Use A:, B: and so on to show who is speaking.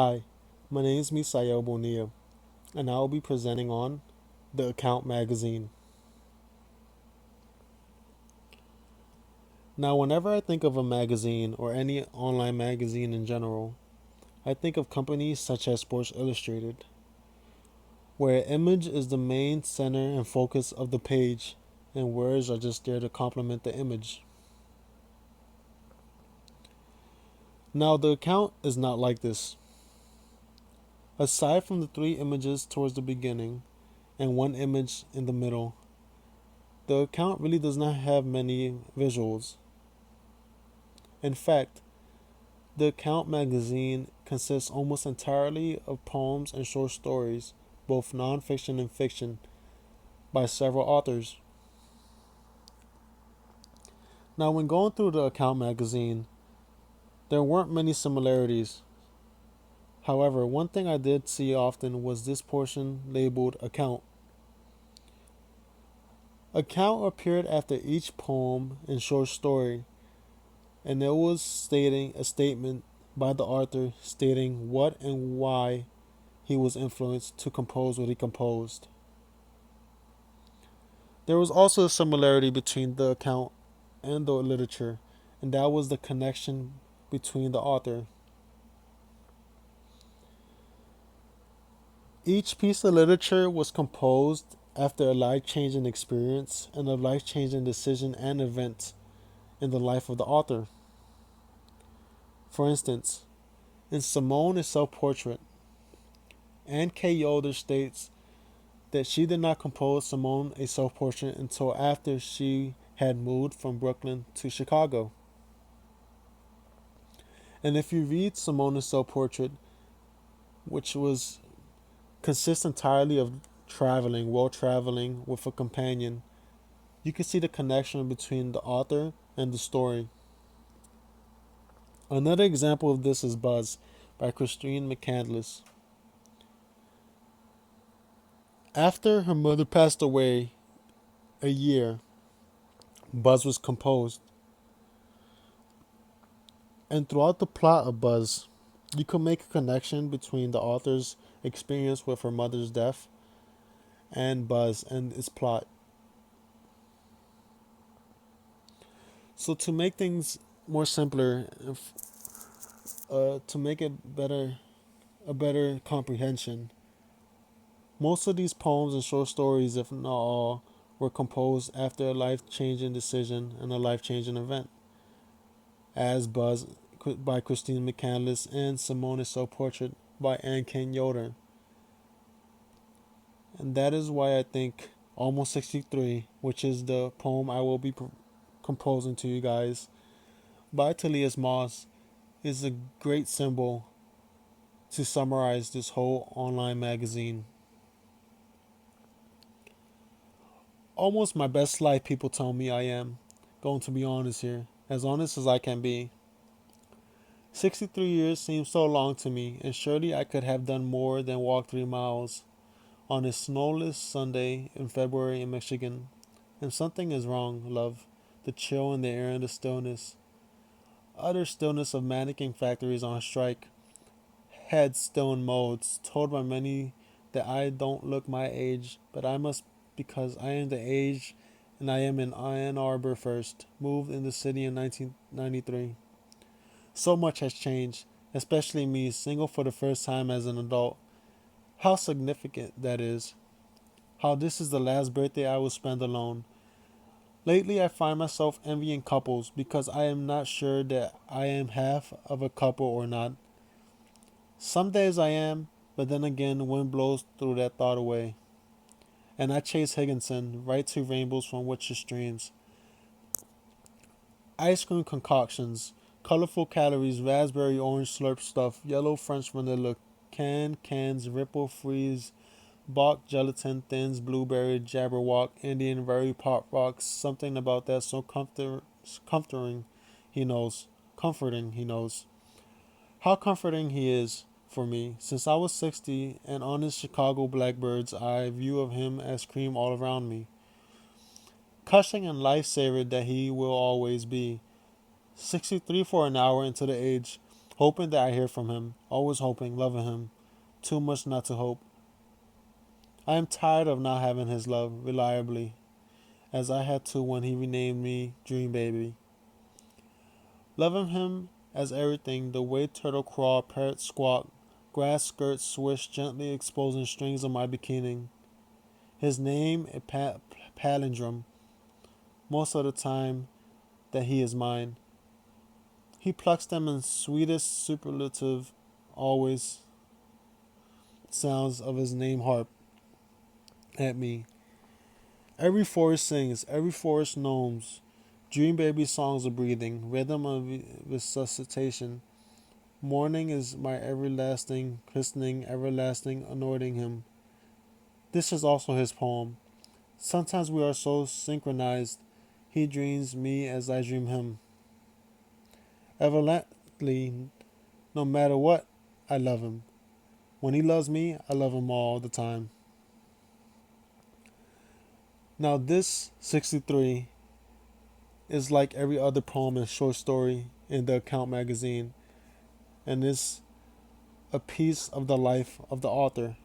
A: Hi, my name is Misael Bonilla, and I will be presenting on the Account magazine. Now, whenever I think of a magazine or any online magazine in general, I think of companies such as Sports Illustrated, where image is the main center and focus of the page, and words are just there to complement the image. Now, the account is not like this. Aside from the three images towards the beginning and one image in the middle, the account really does not have many visuals. In fact, the Account magazine consists almost entirely of poems and short stories, both nonfiction and fiction, by several authors. Now, when going through the Account magazine, there weren't many similarities. However, one thing I did see often was this portion labeled Account. Account appeared after each poem and short story, and it was stating a statement by the author stating what and why he was influenced to compose what he composed. There was also a similarity between the account and the literature, and that was the connection between the author. Each piece of literature was composed after a life changing experience and a life changing decision and event in the life of the author. For instance, in Simone's self portrait, Anne K. Yoder states that she did not compose Simone a self portrait until after she had moved from Brooklyn to Chicago. And if you read Simone's self portrait, which was consists entirely of traveling, while traveling with a companion, you can see the connection between the author and the story. Another example of this is Buzz by Christine McCandless. After her mother passed away a year, Buzz was composed. And throughout the plot of Buzz, you could make a connection between the author's experience with her mother's death and Buzz and its plot. So to make things more simpler, to make it a better comprehension, most of these poems and short stories, if not all, were composed after a life-changing decision and a life-changing event, as Buzz by Christine McCandless and Simone's Self Portrait by Anne Kane Yoder. And that is why I think Almost 63, which is the poem I will be composing to you guys, by Talias Moss, is a great symbol to summarize this whole online magazine. Almost my best life, people tell me I am. Going to be honest here, as honest as I can be. 63 years seems so long to me, and surely I could have done more than walk 3 miles on a snowless Sunday in February in Michigan. And something is wrong, love. The chill in the air and the stillness. Utter stillness of mannequin factories on strike. Heads still in modes, told by many that I don't look my age, but I must because I am the age and I am in Ann Arbor first, moved in the city in 1993. So much has changed, especially me, single for the first time as an adult. How significant that is. How this is the last birthday I will spend alone. Lately, I find myself envying couples because I am not sure that I am half of a couple or not. Some days I am, but then again, the wind blows through that thought away. And I chase Higginson right to rainbows from witcher streams. Ice cream concoctions, colorful calories, raspberry orange slurp stuff, yellow French vanilla, cans, ripple freeze, Bach gelatin thins, blueberry, jabberwock, Indian very pop rocks, something about that so comforting he knows. Comforting he knows. How comforting he is for me, since I was 60 and on his Chicago Blackbird's eye view of him as cream all around me. Cushing and lifesaver that he will always be. 63 for an hour into the age. hoping that I hear from him, always hoping, loving him, too much not to hope. I am tired of not having his love reliably, as I had to when he renamed me Dream Baby. Loving him as everything, the way turtle crawl, parrot squawk, grass skirts swish, gently exposing strings of my bikini. His name a palindrome, most of the time that he is mine. He plucks them in sweetest superlative, always sounds of his name harp at me. Every forest sings, every forest gnomes. Dream baby songs of breathing, rhythm of resuscitation. Morning is my everlasting christening, everlasting anointing him. This is also his poem. Sometimes we are so synchronized. He dreams me as I dream him. Everlastingly, no matter what, I love him. When he loves me, I love him all the time. Now, this 63 is like every other poem and short story in the Account magazine, and is a piece of the life of the author.